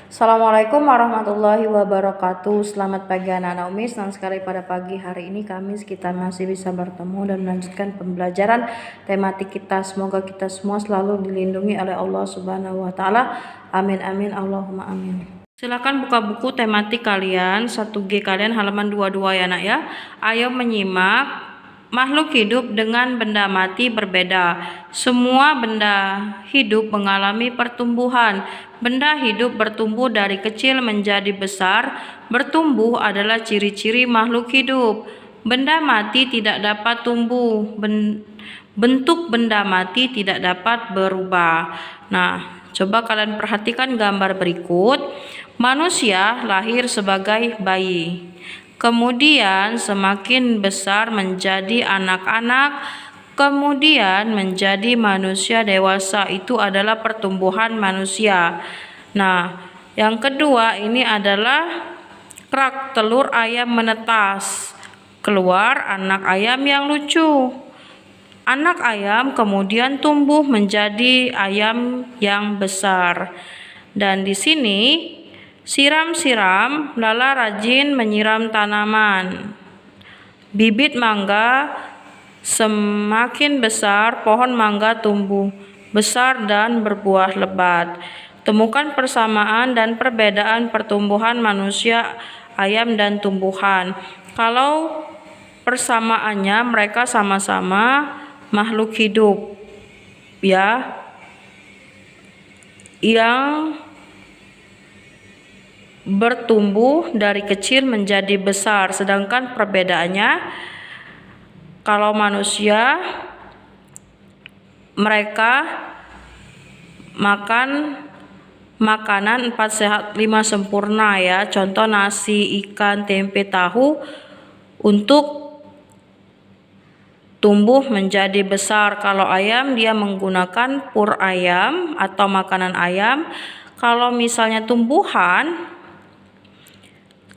Assalamualaikum warahmatullahi wabarakatuh. Selamat pagi anak-anak Umi. Senang sekali pada pagi hari ini Kamis kita masih bisa bertemu dan melanjutkan pembelajaran tematik kita. Semoga kita semua selalu dilindungi oleh Allah Subhanahu wa taala. Amin amin Allahumma amin. Silakan buka buku tematik kalian 1G kalian halaman 22 ya nak ya. Ayo menyimak. Makhluk hidup dengan benda mati berbeda. Semua benda hidup mengalami pertumbuhan. Benda hidup bertumbuh dari kecil menjadi besar. Bertumbuh adalah ciri-ciri makhluk hidup. Benda mati tidak dapat tumbuh. Bentuk benda mati tidak dapat berubah. Nah, coba kalian perhatikan gambar berikut. Manusia lahir sebagai bayi. Kemudian semakin besar menjadi anak-anak, kemudian menjadi manusia dewasa. Itu adalah pertumbuhan manusia. Nah, yang kedua ini adalah kerak telur ayam menetas. Keluar anak ayam yang lucu. Anak ayam kemudian tumbuh menjadi ayam yang besar. Dan di sini siram-siram, Lala rajin menyiram tanaman. Bibit mangga semakin besar, pohon mangga tumbuh besar dan berbuah lebat. Temukan persamaan dan perbedaan pertumbuhan manusia, ayam, dan tumbuhan. Kalau persamaannya mereka sama-sama makhluk hidup ya, yang bertumbuh dari kecil menjadi besar, sedangkan perbedaannya kalau manusia mereka makan makanan 4 sehat 5 sempurna ya, contoh nasi, ikan, tempe, tahu untuk tumbuh menjadi besar. Kalau ayam dia menggunakan pur ayam atau makanan ayam. Kalau misalnya tumbuhan,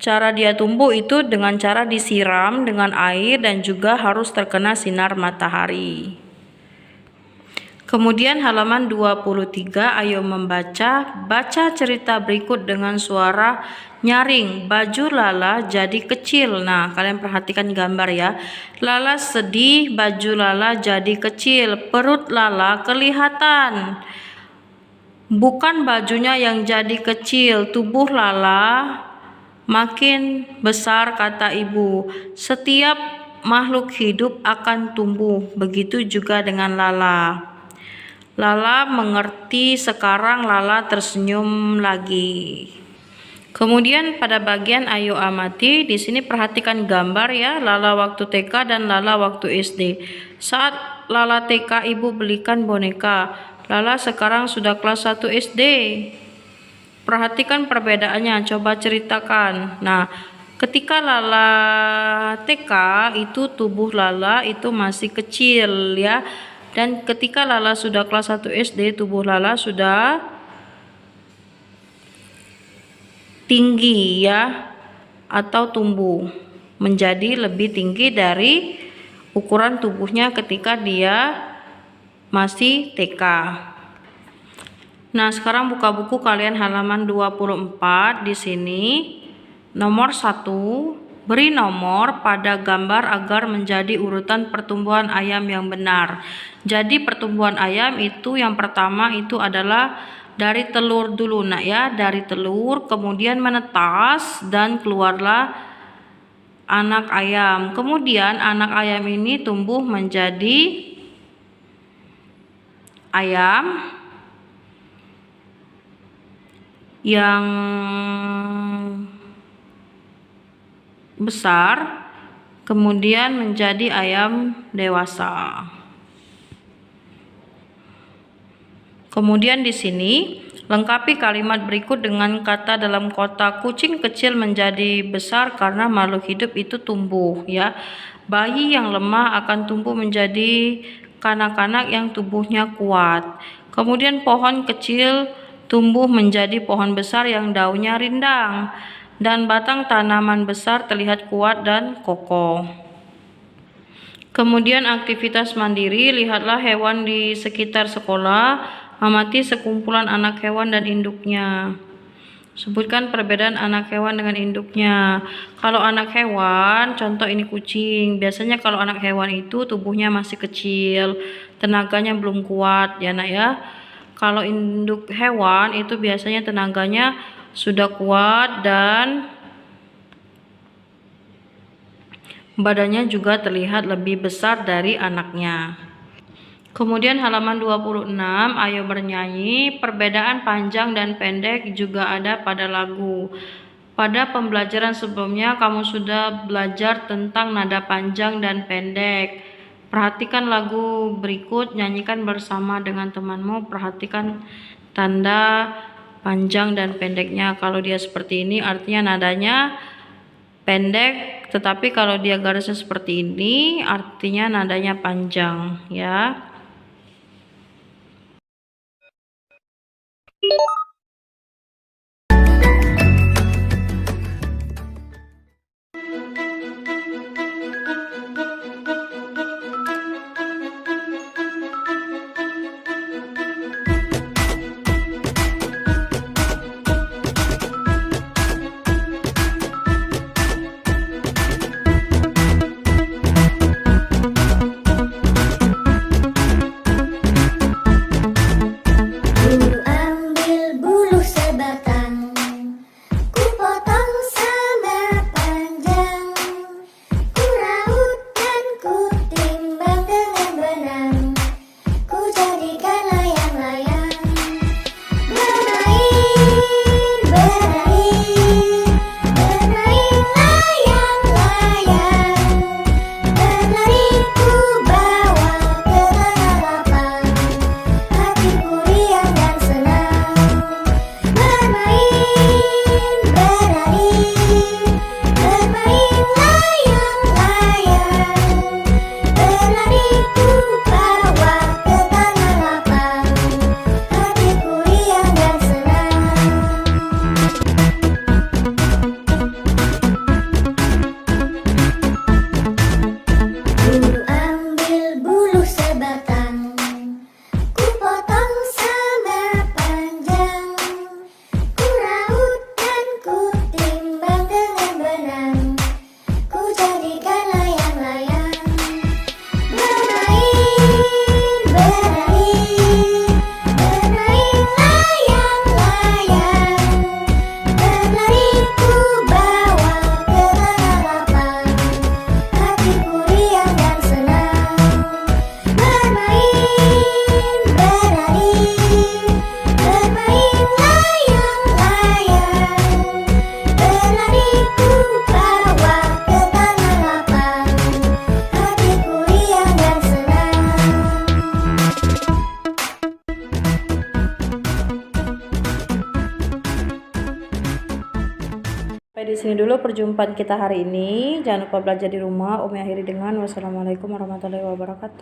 cara dia tumbuh itu dengan cara disiram dengan air dan juga harus terkena sinar matahari. Kemudian halaman 23, ayo membaca. Baca cerita berikut dengan suara nyaring. Baju Lala jadi kecil. Nah, kalian perhatikan gambar ya. Lala sedih, baju Lala jadi kecil. Perut Lala kelihatan. Bukan bajunya yang jadi kecil, tubuh Lala makin besar, kata ibu. Setiap makhluk hidup akan tumbuh, begitu juga dengan Lala. Lala mengerti sekarang. Lala tersenyum lagi. Kemudian pada bagian ayo amati, di sini perhatikan gambar ya, Lala waktu TK dan Lala waktu SD. Saat Lala TK ibu belikan boneka. Lala sekarang sudah kelas 1 SD. Perhatikan perbedaannya, coba ceritakan. Nah, ketika Lala TK itu tubuh Lala itu masih kecil ya. Dan ketika Lala sudah kelas 1 SD, tubuh Lala sudah tinggi ya, atau tumbuh menjadi lebih tinggi dari ukuran tubuhnya ketika dia masih TK. Nah, sekarang buka buku kalian halaman 24. Di sini nomor 1, beri nomor pada gambar agar menjadi urutan pertumbuhan ayam yang benar. Jadi pertumbuhan ayam itu yang pertama itu adalah dari telur dulu nak ya, dari telur kemudian menetas dan keluarlah anak ayam. Kemudian anak ayam ini tumbuh menjadi ayam yang besar, kemudian menjadi ayam dewasa. Kemudian di sini lengkapi kalimat berikut dengan kata dalam kotak. Kucing kecil menjadi besar karena makhluk hidup itu tumbuh ya. Bayi yang lemah akan tumbuh menjadi kanak-kanak yang tubuhnya kuat. Kemudian pohon kecil tumbuh menjadi pohon besar yang daunnya rindang, dan batang tanaman besar terlihat kuat dan kokoh. Kemudian aktivitas mandiri, lihatlah hewan di sekitar sekolah, amati sekumpulan anak hewan dan induknya. Sebutkan perbedaan anak hewan dengan induknya. Kalau anak hewan, contoh ini kucing. Biasanya kalau anak hewan itu tubuhnya masih kecil, tenaganya belum kuat ya nak ya. Kalau induk hewan itu biasanya tenaganya sudah kuat dan badannya juga terlihat lebih besar dari anaknya. Kemudian halaman 26, ayo bernyanyi. Perbedaan panjang dan pendek juga ada pada lagu. Pada pembelajaran sebelumnya kamu sudah belajar tentang nada panjang dan pendek. Perhatikan lagu berikut, nyanyikan bersama dengan temanmu. Perhatikan tanda panjang dan pendeknya. Kalau dia seperti ini artinya nadanya pendek, tetapi kalau dia garisnya seperti ini artinya nadanya panjang ya. Sampai di sini dulu perjumpaan kita hari ini. Jangan lupa belajar di rumah. Umi akhiri dengan wassalamualaikum warahmatullahi wabarakatuh.